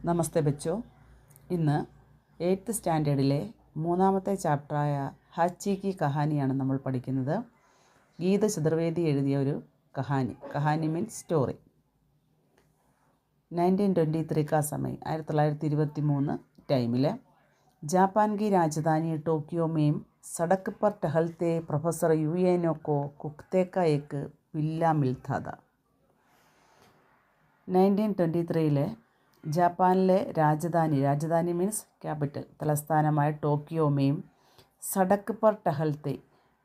നമസ്തേ ബച്ചോ. ഇന്ന് 8th സ്റ്റാൻഡേർഡിലെ 3ാമത്തെ ചാപ്റ്ററായ ഹാച്ചി കി കഹാനിയാണ് നമ്മൾ പഠിക്കുന്നത്. ഗീത ചതുർവേദി എഴുതിയ ഒരു കഹാനി മീൻസ് സ്റ്റോറി. 1923 का समय 1923 टाइमिल जापान की राजधानी टोक्यो में सड़क पर टहलते प्रोफेसर यूएनो को कुत्ते का एक पिल्ला मिलता था. 1923 ജാപ്പാനിലെ രാജധാനി മീൻസ് ക്യാപിറ്റൽ തലസ്ഥാനമായ ടോക്കിയോമേയും സടക്ക് പർ ടഹൽത്തെ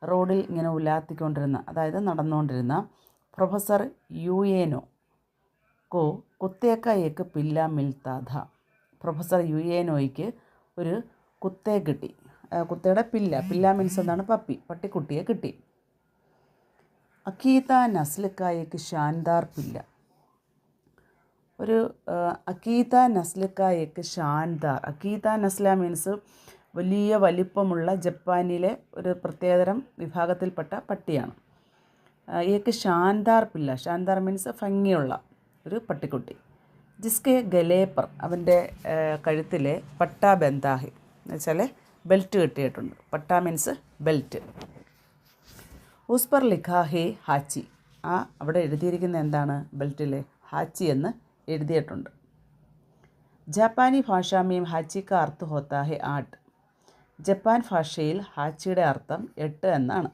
റോഡിൽ ഇങ്ങനെ ഉലാത്തിക്കൊണ്ടിരുന്ന അതായത് നടന്നുകൊണ്ടിരുന്ന പ്രൊഫസർ യുയേനോ കോ കുത്തേക്ക ഏക്ക് പില്ല മിൽത്താധ. പ്രൊഫസർ യുയേനോയ്ക്ക് ഒരു കുത്തയെ കിട്ടി. കുത്തയുടെ പില്ല മീൻസ് എന്താണ്? പട്ടിക്കുട്ടിയെ കിട്ടി. അക്കീത നസ്ലിക്കായേക്ക് ഷാൻദാർ പില്ല. ഒരു അക്കീത നസ്ലിക്കായേക്ക് ഷാൻദാർ. അക്കീത നസ്ല മീൻസ് വലിയ വലിപ്പമുള്ള ജപ്പാനിലെ ഒരു പ്രത്യേകതരം വിഭാഗത്തിൽപ്പെട്ട പട്ടിയാണ്. ഏക്ക് ഷാൻദാർ പില്ല. ഷാൻദാർ മീൻസ് ഭംഗിയുള്ള ഒരു പട്ടിക്കുട്ടി. ജിസ്കെ ഗലേപ്പർ അവൻ്റെ കഴുത്തിലെ പട്ടാ ബന്ധാഹി എന്ന് വെച്ചാൽ ബെൽറ്റ് കെട്ടിയിട്ടുണ്ട്. പട്ടാ മീൻസ് ബെൽറ്റ്. ഉസ് പർ ലിഖാ ഹേ ഹാച്ചി. അവിടെ എഴുതിയിരിക്കുന്ന എന്താണ്? ബെൽറ്റിലെ ഹാച്ചി എന്ന് എഴുതിയിട്ടുണ്ട്. ജപ്പാനി ഭാഷാമേം ഹാച്ചി കാ അർത്ഥ ഹോത്താ ഹെ 8. ജപ്പാൻ ഭാഷയിൽ ഹാച്ചിയുടെ അർത്ഥം 8 എന്നാണ്.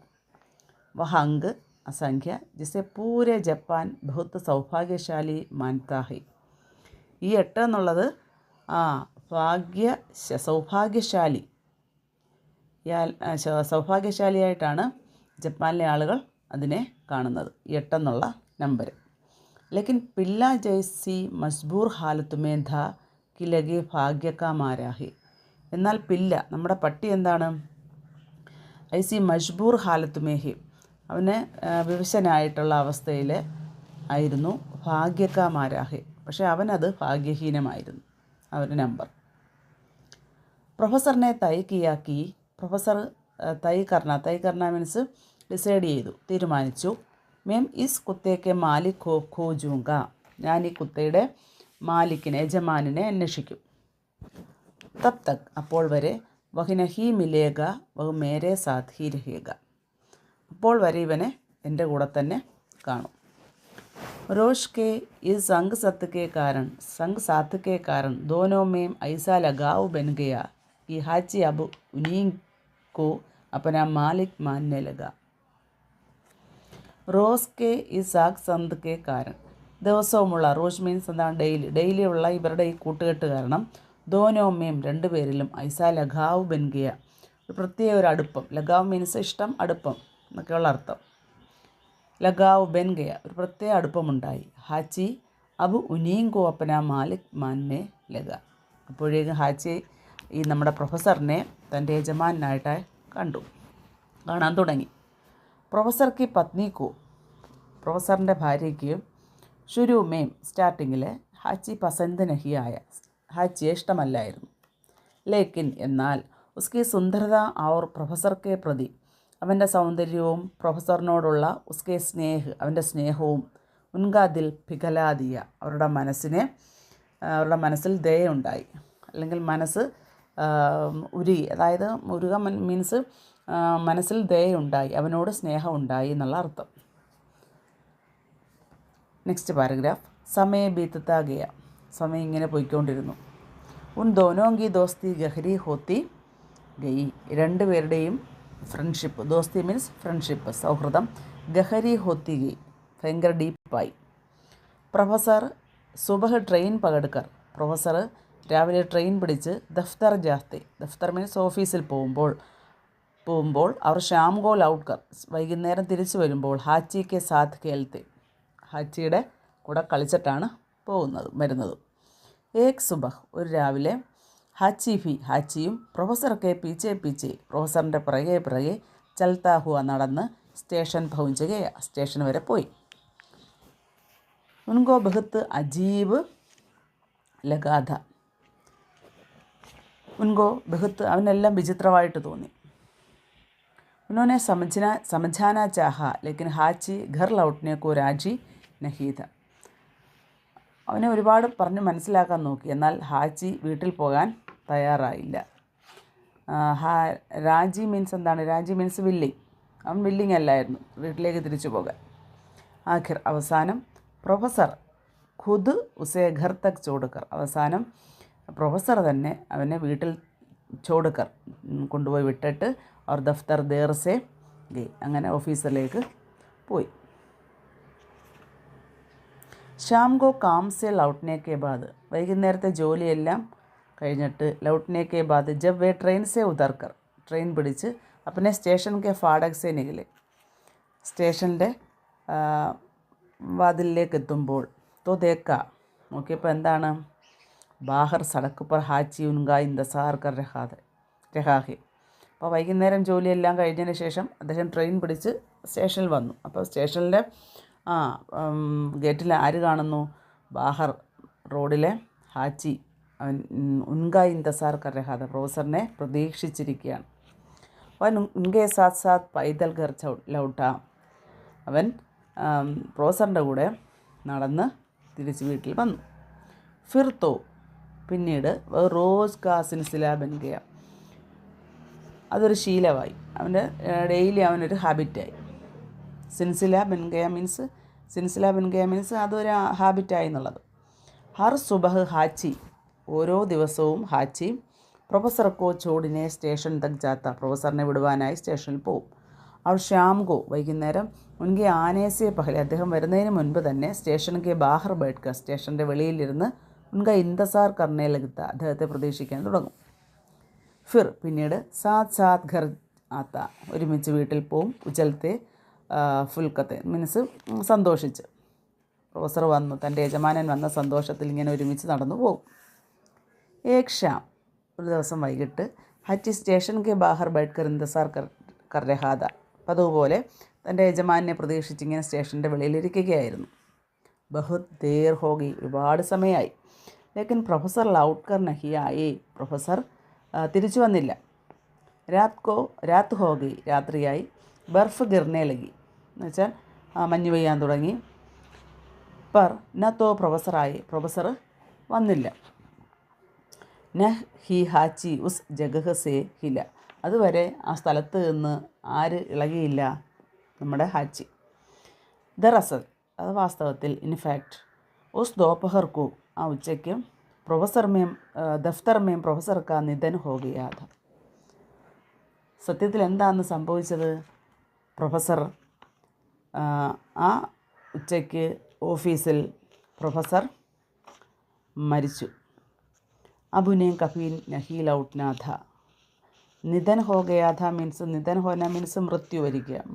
വഹ അങ്ക് അസംഖ്യ ജിസെ പൂരെ ജപ്പാൻ ബഹുത്ത് സൗഭാഗ്യശാലി മാൻതാ ഹെ. ഈ 8 എന്നുള്ളത് സൗഭാഗ്യശാലിയായിട്ടാണ് ജപ്പാനിലെ ആളുകൾ അതിനെ കാണുന്നത്, ഈ 8 എന്നുള്ള നമ്പർ. लेकिन पिल्ला जैसी मजबूर हालत में था कि लगे भाग्य का मारा है. എന്നാൽ പില്ല നമ്മുടെ പട്ടി എന്താണ്? ഐസി മജ്ബൂർ ഹാലത്തുമേ ഹി അവന് വിവശനായിട്ടുള്ള അവസ്ഥയിൽ ആയിരുന്നു. ഭാഗ്യക്കാ മാരാഹെ പക്ഷേ അവനത് ഭാഗ്യഹീനമായിരുന്നു ആ ഒരു നമ്പർ. പ്രൊഫസറിനെ തൈ കിയാക്കി. പ്രൊഫസർ തൈ കർണ മീൻസ് ഡിസൈഡ് ചെയ്തു, തീരുമാനിച്ചു. മേം ഇസ് കുത്തേക്ക് മാലിക് ഖോജൂങ്ക. ഞാൻ ഈ കുത്തയുടെ മാലിക്കിനെ യജമാനിനെ അന്വേഷിക്കും. തബ് തക് അപ്പോൾ വരെ വഹ് നഹി മിലേഗ വഹ് മേരെ സാത്ത് ഹി രഹേഗ. അപ്പോൾ വരെ ഇവനെ എൻ്റെ കൂടെ തന്നെ കാണും. रोज के इस संग साथ के कारण दोनों में ऐसा लगाव बन गया कि हाची अब उन्हीं को अपना मालिक मानने लगा. റോസ് കെ ഈ സാഗ് സന്ത് കെ കാരൻ ദിവസവുമുള്ള റോസ് മീൻസ് എന്താണ്? ഡെയിലിയുള്ള ഇവരുടെ ഈ കൂട്ടുകെട്ട് കാരണം ദോനോമേം രണ്ടുപേരിലും ഐസാ ലഗാവ് ബൻഗിയ ഒരു പ്രത്യേക ഒരു അടുപ്പം. ലഗാവ് മീൻസ് ഇഷ്ടം, അടുപ്പം എന്നൊക്കെയുള്ള അർത്ഥം. ലഗാവ് ബൻഗയ ഒരു പ്രത്യേക അടുപ്പമുണ്ടായി. ഹാച്ചി അബു ഉനീങ്കോ അപ്പന മാലിക് മാനെ ലഗ. അപ്പോഴേക്കും ഹാച്ചി ഈ നമ്മുടെ പ്രൊഫസറിനെ തൻ്റെ യജമാനായിട്ട് കാണാൻ തുടങ്ങി. പ്രൊഫസർ കി പത്നിക്കോ പ്രൊഫസറിൻ്റെ ഭാര്യയ്ക്ക് ഷുരൂമേം സ്റ്റാർട്ടിങ്ങിൽ ഹാച്ചി പസന്ത് നഹിയായ ഹാച്ചിയെ ഇഷ്ടമല്ലായിരുന്നു. ലേക്കിൻ എന്നാൽ ഉസ്കി സുന്ദരത ഔർ പ്രൊഫസർ കെ പ്രതി അവൻ്റെ സൗന്ദര്യവും പ്രൊഫസറിനോടുള്ള ഉസ്കെ അവൻ്റെ സ്നേഹവും ഉൻകാ ദിൽ പിഘലാദിയ അവരുടെ മനസ്സിൽ ദയുണ്ടായി, അല്ലെങ്കിൽ മനസ്സ് ഉരുകി. അതായത് ഉരുക മീൻസ് മനസ്സിൽ ദയുണ്ടായി, അവനോട് സ്നേഹമുണ്ടായി എന്നുള്ള അർത്ഥം. Next paragraph. സമയം ബീത്തത്താ ഗയ. സമയം ഇങ്ങനെ പോയിക്കൊണ്ടിരുന്നു. ഉൻ ദോനോങ്കി ദോസ്തി ഗഹരി ഹോത്തി ഗയി. രണ്ടുപേരുടെയും ഫ്രണ്ട്ഷിപ്പ്, ദോസ്തി മീൻസ് ഫ്രണ്ട്ഷിപ്പ്, സൗഹൃദം. ഗഹരി ഹോത്തി ഗയി ഭയങ്കര ഡീപ്പായി. പ്രൊഫസർ സുബഹ് ട്രെയിൻ പകടുക്കർ. പ്രൊഫസർ രാവിലെ ട്രെയിൻ പിടിച്ച് ദഫ്തർ ജാസ്തി. ദഫ്തർ മീൻസ് ഓഫീസിൽ പോകുമ്പോൾ അവർ ഷാം ഗോ ലൗട്ട്കർ വൈകുന്നേരം തിരിച്ചു വരുമ്പോൾ ഹാച്ചി കെ സാത്ത് കേൾത്തെ ഹാച്ചിയുടെ കൂടെ കളിച്ചിട്ടാണ് വരുന്നത്. ഏക് സുബഹ് ഒരു രാവിലെ ഹാച്ചിയും പ്രൊഫസർക്ക് പീച്ചെ പ്രൊഫസറിൻ്റെ പിറകെ ചൽത്താ ഹുവ നടന്ന് സ്റ്റേഷൻ പहुंचുകയാ സ്റ്റേഷൻ വരെ പോയി. ഉൻകോ ബഹുത്ത് അജീബ് ലഗാധ. ഉൻകോ ബഹുത്ത് അവനെല്ലാം വിചിത്രമായിട്ട് തോന്നി. उन्होंने समझाना चाहा लेकिन हाची घर लौटने को राजी नहीं था. അവനെ ഒരുപാട് പറഞ്ഞ് മനസ്സിലാക്കാൻ നോക്കി. എന്നാൽ ഹാച്ചി വീട്ടിൽ പോകാൻ തയ്യാറായില്ല. രാജി മീൻസ് എന്താണ്? രാജി മീൻസ് വില്ലിങ്. അവൻ വില്ലിങ് അല്ലായിരുന്നു വീട്ടിലേക്ക് തിരിച്ചു പോകാൻ. ആഖിർ അവസാനം പ്രൊഫസർ ഖുദ് ഉസേ ഘർ തക് ചോടുക്കർ, അവസാനം പ്രൊഫസർ തന്നെ അവനെ വീട്ടിൽ ചോടുക്കർ കൊണ്ടുപോയി വിട്ടിട്ട് അവർ ദഫ്തർ ദേർ സേ ഗയി, അങ്ങനെ ഓഫീസിലേക്ക് പോയി. ഷാം കോ കാം സെ ലൗട്ട്നെ കെ ബാദ്, വൈകുന്നേരത്തെ ജോലിയെല്ലാം കഴിഞ്ഞിട്ട് ലൗട്ട്നെ കെ ബാദ് ജബ് വേ ട്രെയിൻ സെ ഉതർക്കർ, ട്രെയിൻ പിടിച്ച് അപ്പനെ സ്റ്റേഷൻ കെ ഫാടക് സെ നികലെ, സ്റ്റേഷൻ്റെ വാതിലിലേക്ക് എത്തുമ്പോൾ തോ ദേക്ക, നോക്കിയപ്പോൾ എന്താണ്? ബാഹർ സടക്ക് പർ ഹാച്ചി ഉൻകാ ഇന്തസാർ കർ രഹാഹെ. അപ്പോൾ വൈകുന്നേരം ജോലിയെല്ലാം കഴിഞ്ഞതിന് ശേഷം അദ്ദേഹം ട്രെയിൻ പിടിച്ച് സ്റ്റേഷനിൽ വന്നു. അപ്പോൾ സ്റ്റേഷനിലെ ഗേറ്റിൽ ആര് കാണുന്നു? ബാഹർ റോഡിലെ ഹാച്ചി അവൻ ഉൻകാ ഇന്തസാർ കർ രഹാദ, പ്രൊഫസറിനെ പ്രതീക്ഷിച്ചിരിക്കുകയാണ്. അവൻ ഉൻകെ സാത്ത് സാത്ത് പൈതൽ ഘർ ലൗട്ട, അവൻ പ്രൊഫസറിൻ്റെ കൂടെ നടന്ന് തിരിച്ച് വീട്ടിൽ വന്നു. ഫിർ തോ, പിന്നീട് റോസ് കാ സിൽസില ബൻ ഗയ, അതൊരു ശീലമായി, അവൻ്റെ ഡെയിലി അവനൊരു ഹാബിറ്റായി. സിൽസില ബൻ ഗയ മീൻസ് അതൊരു ഹാബിറ്റായി എന്നുള്ളത്. ഹർ സുബഹ് ഹാച്ചി, ഓരോ ദിവസവും ഹാച്ചി പ്രൊഫസർ കോ ചോടിനെ സ്റ്റേഷൻ തക് ജാത്ത, പ്രൊഫസറിനെ വിടുവാനായി സ്റ്റേഷനിൽ പോവും. അവർ ഷാം കോ, വൈകുന്നേരം ഉൻകെ ആനേസെ പഹലെ, അദ്ദേഹം വരുന്നതിന് മുൻപ് തന്നെ സ്റ്റേഷനിലെ ബാഹർ ബൈഠ്ക, സ്റ്റേഷൻ്റെ വെളിയിലിരുന്ന് ഉൻക ഇന്തസാർ കർണേ ലഗത്ത, അദ്ദേഹത്തെ പ്രതീക്ഷിക്കാൻ തുടങ്ങും. ഫിർ, പിന്നീട് സാത്ത് സാത്ത് ഘർ ആത്ത, ഒരുമിച്ച് വീട്ടിൽ പോവും. ഉച്ചലത്തെ ഫുൽക്കത്തെ മീൻസ് സന്തോഷിച്ച്, പ്രൊഫസർ വന്നു, തൻ്റെ യജമാനൻ വന്ന സന്തോഷത്തിൽ ഇങ്ങനെ ഒരുമിച്ച് നടന്നു പോകും. ഏക് ഷാം, ഒരു ദിവസം വൈകിട്ട് ഹച്ചി സ്റ്റേഷൻ കെ ബാഹർ ബൈഠ്കർ ഇന്തസാർ കർ രഹാദ, പതുപോലെ തൻ്റെ യജമാനെ പ്രതീക്ഷിച്ച് ഇങ്ങനെ സ്റ്റേഷൻ്റെ വെളിയിലിരിക്കുകയായിരുന്നു. ബഹുത് ദേർ ഹോഗി, ഒരുപാട് സമയമായി. ലേക്കിൻ പ്രൊഫസർ ലൗട്ട് കർ നഹി ആയി, പ്രൊഫസർ തിരിച്ചു വന്നില്ല. രാത്ത് ഹോഗി, രാത്രിയായി. ബർഫ് ഗിർനെ ലഗി, എന്ന് വെച്ചാൽ മഞ്ഞ് പെയ്യാൻ തുടങ്ങി. പർ ന തോ പ്രൊഫസറായി, പ്രൊഫസർ വന്നില്ല. ന ഹി ഹാച്ചി ഉസ് ജഗഹ് സേ ഹില, അതുവരെ ആ സ്ഥലത്ത് നിന്ന് ആര് ഇളകിയില്ല? നമ്മുടെ ഹാച്ചി. ദറസൽ, അത് വാസ്തവത്തിൽ, ഇൻഫാക്റ്റ്, ഉസ് ദോപഹർക്കു, ആ ഉച്ചയ്ക്ക് ദഫ്തർ മേം പ്രൊഫസർ കാ നിധൻ ഹോ ഗയാ ഥ, സത്യത്തിൽ എന്താണെന്ന് സംഭവിച്ചത്? പ്രൊഫസർ ആ ഉച്ചയ്ക്ക് ഓഫീസിൽ പ്രൊഫസർ മരിച്ചു. അബുനെ കഭി നഹി ലൗട്ട്നാ ഥ, നിധൻ ഹോ ഗയാ ഥ മീൻസ്, നിധൻ ഹോന മീൻസ്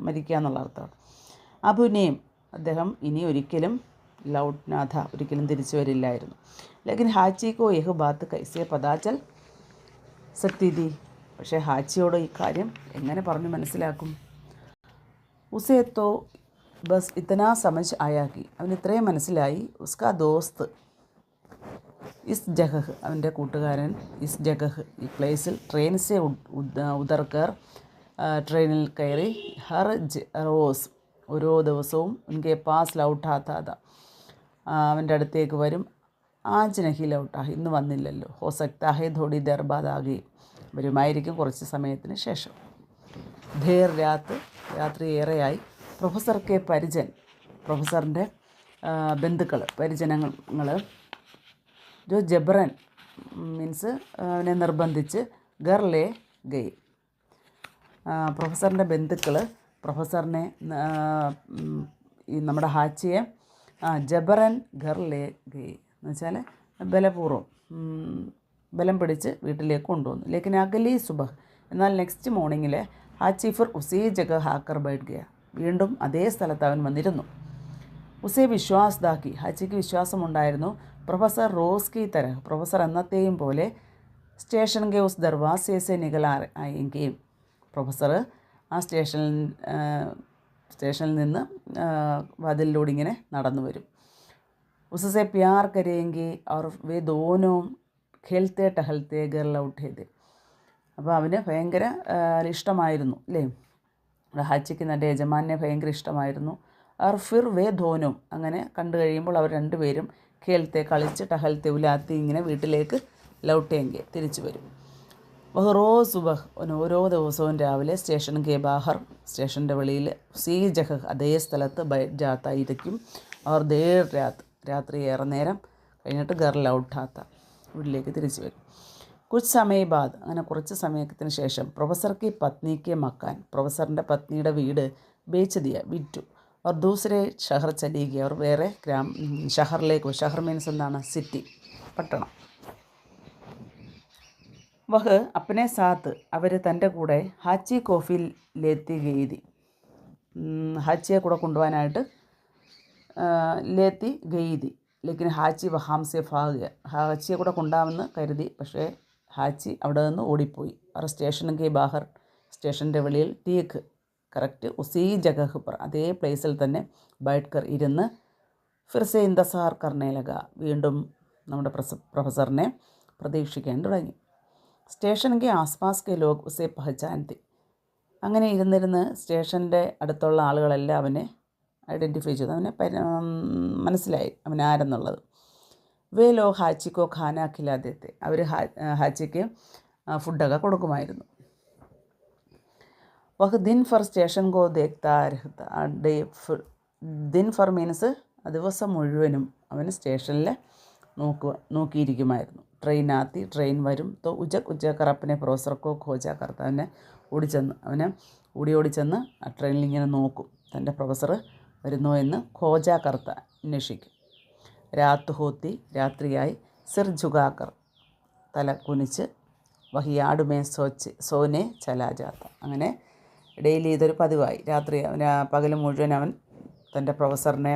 മരിക്കുക എന്നുള്ള അർത്ഥമാണ്. അബുനെയും, അദ്ദേഹം ഇനി ഒരിക്കലും ലൗട്ട്നാ ഥ, ഒരിക്കലും തിരിച്ചു വരില്ലായിരുന്നു. ലേക്കിൻ ഹാച്ചി കോ യഹ് ബാത്ത് കൈസേ പതാ ചൽ സക്തി ഥി, പക്ഷേ ഹാച്ചിയോട് ഈ കാര്യം എങ്ങനെ പറഞ്ഞു മനസ്സിലാക്കും? ഉസേ തോ ബസ് ഇത്തനാ സമജ് ആയാക്കി, അവന് ഇത്രയും മനസ്സിലായി. ഉസ്കാ ദോസ്ത് ഇസ് ജഗഹ്, അവൻ്റെ കൂട്ടുകാരൻ, ഇസ് ജഗഹ്, ഈ പ്ലേസിൽ, ട്രെയിൻ സെ ഉതർക്കർ, ട്രെയിനിൽ കയറി, ഹർ റോസ്, ഓരോ ദിവസവും, ഉൻകെ പാസ് ലൗട്ടാത്ത, അവൻ്റെ അടുത്തേക്ക് വരും. ആജ് നഹി ലൗട്ടാ, ഇന്ന് വന്നില്ലല്ലോ. ഹോ സക്താ ഹേ ഥോടി ദേർ ബാദ് ആകെ, വരുമായിരിക്കും കുറച്ച് സമയത്തിന് ശേഷം. ധേർ രാത്ത്, രാത്രി ഏറെയായി. പ്രൊഫസർ കെ പരിജൻ, പ്രൊഫസറിൻ്റെ ബന്ധുക്കൾ, പരിജനങ്ങൾ, ജോ ജബ്രൻ മീൻസ് അവനെ നിർബന്ധിച്ച്, ഗർലേ ഗയി, പ്രൊഫസറിൻ്റെ ബന്ധുക്കൾ പ്രൊഫസറിനെ, ഈ നമ്മുടെ ഹാച്ചിയെ ജബറൻ ഗർലേ ഗയി എന്ന് വെച്ചാൽ ബലപൂർവ്വം, ബലം പിടിച്ച് വീട്ടിലേക്ക് കൊണ്ടുവന്നു. ലേക്കിൻ അഗലി സുബഹ്, എന്നാൽ നെക്സ്റ്റ് മോർണിംഗിൽ ഹാച്ചി ഫിർ ഉസേ ജഗ ഹാക്കർ ബൈഠ് ഗയ, വീണ്ടും അതേ സ്ഥലത്ത് അവൻ വന്നിരുന്നു. ഉസേ വിശ്വാസ് ദാക്കി, ഹാച്ചിക്ക് വിശ്വാസമുണ്ടായിരുന്നു. പ്രൊഫസർ റോസ് കി തരഹ്, പ്രൊഫസർ എന്നത്തെയും പോലെ സ്റ്റേഷൻ കെ ഉസ് ദർവാസെ സെ നികൽ ആയെങ്കിൽ, പ്രൊഫസർ ആ സ്റ്റേഷനിൽ നിന്ന് വാതിലിലൂടെ ഇങ്ങനെ നടന്നു വരും. ഉസസെ പ്യാർ കരയെങ്കിൽ അവർ വേ ദോനോ ഖേൽത്തെ ടഹൽത്തെ ഗർ ലൗട്ടേത്, അപ്പോൾ അവന് ഭയങ്കര ഇഷ്ടമായിരുന്നു അല്ലേ? ഹാച്ചിക്ക് തൻ്റെ യജമാനെ ഭയങ്കര ഇഷ്ടമായിരുന്നു. അവർ ഫിർ വേ ധോനും, അങ്ങനെ കണ്ടു കഴിയുമ്പോൾ അവർ രണ്ടുപേരും ഖേൽത്തെ കളിച്ച് ടഹൽത്തെ ഉലാത്തി ഇങ്ങനെ വീട്ടിലേക്ക് ലൗട്ടേങ്കെ തിരിച്ചു വരും. വഹ് റോസ് സുബഹ് ഓരോ ദിവസവും രാവിലെ സ്റ്റേഷൻ കെ ബാഹർ സ്റ്റേഷൻ്റെ വെളിയിൽ സീ ജഹ് അതേ സ്ഥലത്ത് ജാത്തായിരിക്കും. അവർ ദേർ രാത്രി ഏറെ നേരം കഴിഞ്ഞിട്ട് ഗർ ലൗട്ടാത്ത വീട്ടിലേക്ക് തിരിച്ചു വരും. കുച്ച് സമയ ബാദ് അങ്ങനെ കുറച്ച് സമയത്തിന് ശേഷം പ്രൊഫസർക്ക് പത്നിക്ക് മക്കാൻ പ്രൊഫസറിൻ്റെ പത്നിയുടെ വീട് ബേച്ച് വിറ്റു. അവർ ദൂസരെ ഷഹർ ചലിയുക അവർ വേറെ ഷഹറിലേക്ക് ഷഹർ മീൻസ് എന്താണ് സിറ്റി പട്ടണം. വഹ് അപ്പനെ സാത്ത് അവർ തൻ്റെ കൂടെ ഹാച്ചി കോഫിയിലെത്തി ഗെയ്തി ഹാച്ചിയെ കൂടെ കൊണ്ടുപോകാനായിട്ട് ലേത്തി ഗെയ്തി ലേക്കിൻ ഹാച്ചി വഹാംസെ ഭാഗ ഹാച്ചിയെ കൂടെ കൊണ്ടുപോകാമെന്ന് കരുതി, പക്ഷേ ഹാച്ചി അവിടെ നിന്ന് ഓടിപ്പോയി. അവർ സ്റ്റേഷനിലേക്ക് ബാഹർ സ്റ്റേഷൻ്റെ വെളിയിൽ ടീക്ക് കറക്റ്റ് ഉസീ ജഗഹ് പർ അതേ പ്ലേസിൽ തന്നെ ബൈഠ്കർ ഇരുന്ന് ഫിർസെ ഇന്തസാർ കർണേലക വീണ്ടും നമ്മുടെ പ്രൊഫസറിനെ പ്രതീക്ഷിക്കാൻ തുടങ്ങി. സ്റ്റേഷനിലേക്ക് ആസ്പാസ് കെ ലോഗ് ഉസെ പഹചാൻതി അങ്ങനെ ഇരുന്നിരുന്ന് സ്റ്റേഷൻ്റെ അടുത്തുള്ള ആളുകളെല്ലാം അവനെ ഐഡൻറ്റിഫൈ ചെയ്തു, അവനെ മനസ്സിലായി അവൻ ആരെന്നുള്ളത്. വേ ലോ ഹാച്ചിക്കോ ഖാന ഖിലാദേത്തെ അവർ ഹാച്ചിക്ക് ഫുഡൊക്കെ കൊടുക്കുമായിരുന്നു. വഹ് ദിൻ ഫർ സ്റ്റേഷൻ കോ ദേഖ്താ രഹ്താ ഡേ ദിൻ ഫർ മീൻസ് ദിവസം മുഴുവനും അവന് സ്റ്റേഷനിൽ നോക്കിയിരിക്കുമായിരുന്നു. ട്രെയിനാത്തി ട്രെയിൻ വരും തോ ഉജകർ അപ്പനെ പ്രൊഫസർക്കോ ഖോജാ കർത്ത അവനെ ഓടിച്ചെന്ന് ആ ട്രെയിനിൽ ഇങ്ങനെ നോക്കും, തൻ്റെ പ്രൊഫസർ വരുന്നോ എന്ന് ഖോജാ കർത്ത അന്വേഷിക്കും. രാത്ത് ഹോത്തി രാത്രിയായി സിർ ജുഗാക്കർ തല കുനിച്ച് വഹിയാടുമേ സോനെ ചലാജാത്ത അങ്ങനെ ഡെയിലി ഇതൊരു പതിവായി. രാത്രി പകൽ മുഴുവൻ അവൻ തൻ്റെ പ്രൊഫസറിനെ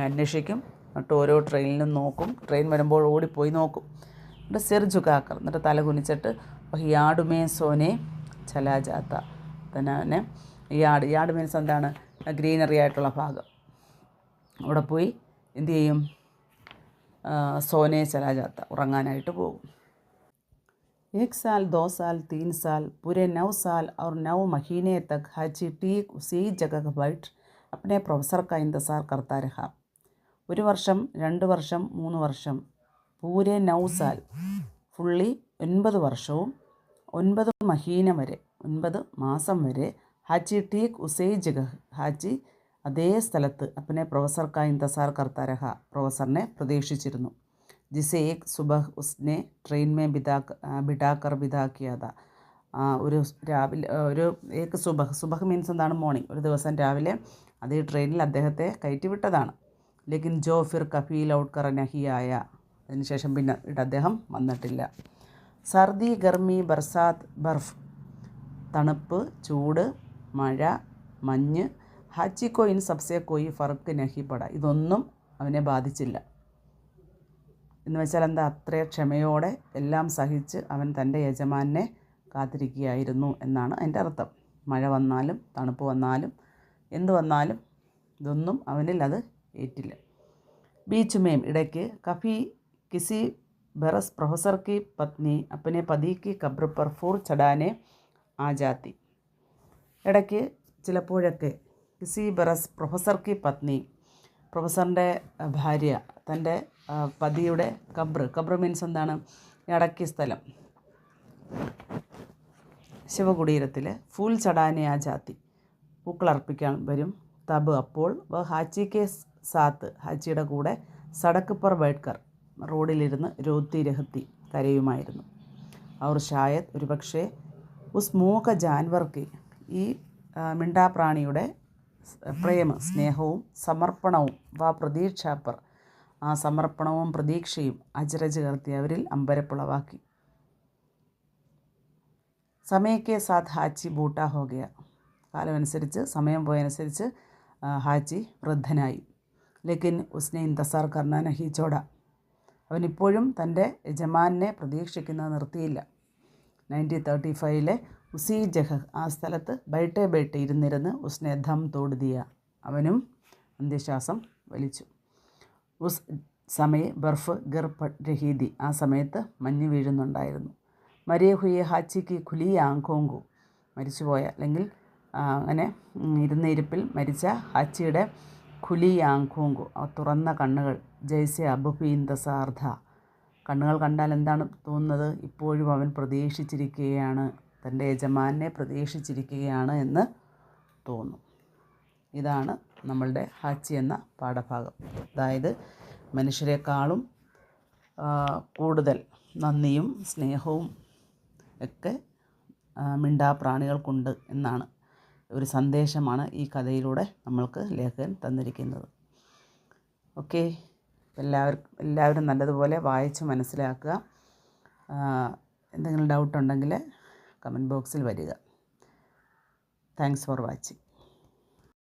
അന്വേഷിക്കും, എന്നിട്ട് ഓരോ ട്രെയിനിലും നോക്കും, ട്രെയിൻ വരുമ്പോൾ ഓടിപ്പോയി നോക്കും, എന്നിട്ട് സിർ ജുഗാക്കർ എന്നിട്ട് തല കുനിച്ചിട്ട് യാടുമേ സോനെ ചലാജാത്ത തന്നെ യാഡ് മീൻസ് എന്താണ് ഗ്രീനറി ആയിട്ടുള്ള ഭാഗം, അവിടെ പോയി എന്തു ചെയ്യും സോനെ ചലാജാത്ത ഉറങ്ങാനായിട്ട് പോകും. 1 साल 2 साल 3 साल पूरे 9 साल और 9 महीने तक हाची ठीक उसी जगह बैठ अपने प्रोफेसर का इंतज़ार करता रहा. 1 വർഷം 2 വർഷം 3 വർഷം പൂരെ 9 സാൽ ഫുള്ളി 9 വർഷവും 9 മഹീന വരെ 9 മാസം വരെ ഹാച്ചി ടീക്ക് ഉസേ ജഗഹ് ഹാച്ചി അതേ സ്ഥലത്ത് അപ്പനെ പ്രൊഫസർ കാ ഇന്തസാർ കർത്താ രഹ പ്രൊഫസറിനെ പ്രതീക്ഷിച്ചിരുന്നു. ജിസെ ഏക് സുബഹ് ഉസ്നെ ട്രെയിൻ മേ ബിടാക്കർ ബിതാക്കിയത ഒരു ഏക് സുബഹ് മീൻസ് എന്താണ് മോർണിംഗ്, ഒരു ദിവസം രാവിലെ അതേ ട്രെയിനിൽ അദ്ദേഹത്തെ കയറ്റിവിട്ടതാണ്. ലേക്കിൻ ജോ ഫിർ കഫി ലൗട്ട് കർ നഹി ആയ അതിനുശേഷം പിന്നെ അദ്ദേഹം വന്നിട്ടില്ല. സർദി ഗർമി ബർസാത്ത് ബർഫ് തണുപ്പ് ചൂട് മഴ മഞ്ഞ് ഹാച്ചിക്കോ ഇൻ സബ്സെ കോയി ഫർക്ക് നഹി പട ഇതൊന്നും അവനെ ബാധിച്ചില്ല. എന്ന് വെച്ചാൽ എന്താ, അത്രയും ക്ഷമയോടെ എല്ലാം സഹിച്ച് അവൻ തൻ്റെ യജമാനെ കാത്തിരിക്കുകയായിരുന്നു എന്നാണ് അതിൻ്റെ അർത്ഥം. മഴ വന്നാലും തണുപ്പ് വന്നാലും എന്ത് വന്നാലും ഇതൊന്നും അവനിൽ അത് ഏറ്റില്ല. ബീച്ച് മേം ഇടയ്ക്ക് കഫി കിസി ബറസ് പ്രൊഫസർ കി പത്നി അപ്പനെ പതി കി ഖബ്ർ പർ ഫൂർ ചടാനെ ആജാത്തി ഇടയ്ക്ക് ചിലപ്പോഴൊക്കെ കിസി ബറസ് പ്രൊഫസർ കി പത്നി പ്രൊഫസറിൻ്റെ ഭാര്യ തൻ്റെ പതിയുടെ ഖബ്ർ മീൻസ് എന്താണ് അടക്കിയ സ്ഥലം ശിവകുടീരത്തിൽ ഫൂൽ ചടാനെ ആ ജാതി പൂക്കളർപ്പിക്കാൻ വരും. തബ് അപ്പോൾ ഹാച്ചി കെ സാത്ത് ഹാച്ചിയുടെ കൂടെ സടക്ക് പർ ബൈഠ്കർ റോഡിലിരുന്ന് രോത്തി രഹത്തി കരയുമായിരുന്നു. അവർ ഷായത് ഒരുപക്ഷെ ഉസ് മൂക ജാൻവർക്ക് ഈ മിണ്ടാപ്രാണിയുടെ പ്രേമ സ്നേഹവും സമർപ്പണവും പ്രതീക്ഷാപ്പർ ആ സമർപ്പണവും പ്രതീക്ഷയും അജരജ് കർത്തി അവരിൽ അമ്പരപ്പുളവാക്കി. സമയക്കെ സാത്ത് ഹാച്ചി ബൂട്ടാ ഹോഗയ കാലമനുസരിച്ച് സമയം പോയനുസരിച്ച് ഹാച്ചി വൃദ്ധനായി. ലേക്കിൻ ഉസ്നെ ഇന്തസാർ കർണ നഹി ചോട അവനിപ്പോഴും തൻ്റെ യജമാനെ പ്രതീക്ഷിക്കുന്നത് നിർത്തിയില്ല. 1935 ഉസി ജഹ് ആ സ്ഥലത്ത് ബൈട്ടെ ഇരുന്നിരുന്ന് ഉസ്നെ ധം തോട് ദിയ അവനും അന്ത്യശ്വാസം വലിച്ചു. ഉസ് സമയ ബർഫ് ഗർ രഹീദി ആ സമയത്ത് മഞ്ഞ് വീഴുന്നുണ്ടായിരുന്നു. മരേ ഹുയെ ഹാച്ചിക്ക് ഖുലി ആങ്കോങ്കു മരിച്ചുപോയ അല്ലെങ്കിൽ അങ്ങനെ ഇരുന്ന ഇരിപ്പിൽ മരിച്ച ഹാച്ചിയുടെ ഖുലി ആംഖോങ്കോ, തുറന്ന കണ്ണുകൾ. ജയ്സെ അബുപീന്ത സാർധ, കണ്ണുകൾ കണ്ടാൽ എന്താണ് തോന്നുന്നത്? ഇപ്പോഴും അവൻ പ്രതീക്ഷിച്ചിരിക്കുകയാണ്, തൻ്റെ യജമാനെ പ്രതീക്ഷിച്ചിരിക്കുകയാണ് എന്ന് തോന്നും. ഇതാണ് നമ്മളുടെ ഹാച്ചി എന്ന പാഠഭാഗം. അതായത് മനുഷ്യരെക്കാളും കൂടുതൽ നന്ദിയും സ്നേഹവും ഒക്കെ മിണ്ടാപ്രാണികൾക്കുണ്ട് എന്നാണ് ഒരു സന്ദേശമാണ് ഈ കഥയിലൂടെ നമ്മൾക്ക് ലേഖകൻ തന്നിരിക്കുന്നത്. ഓക്കെ, എല്ലാവരും നല്ലതുപോലെ വായിച്ച് മനസ്സിലാക്കുക. എന്തെങ്കിലും ഡൗട്ട് ഉണ്ടെങ്കിൽ കമൻറ്റ് ബോക്സിൽ വരിക. Thanks for watching.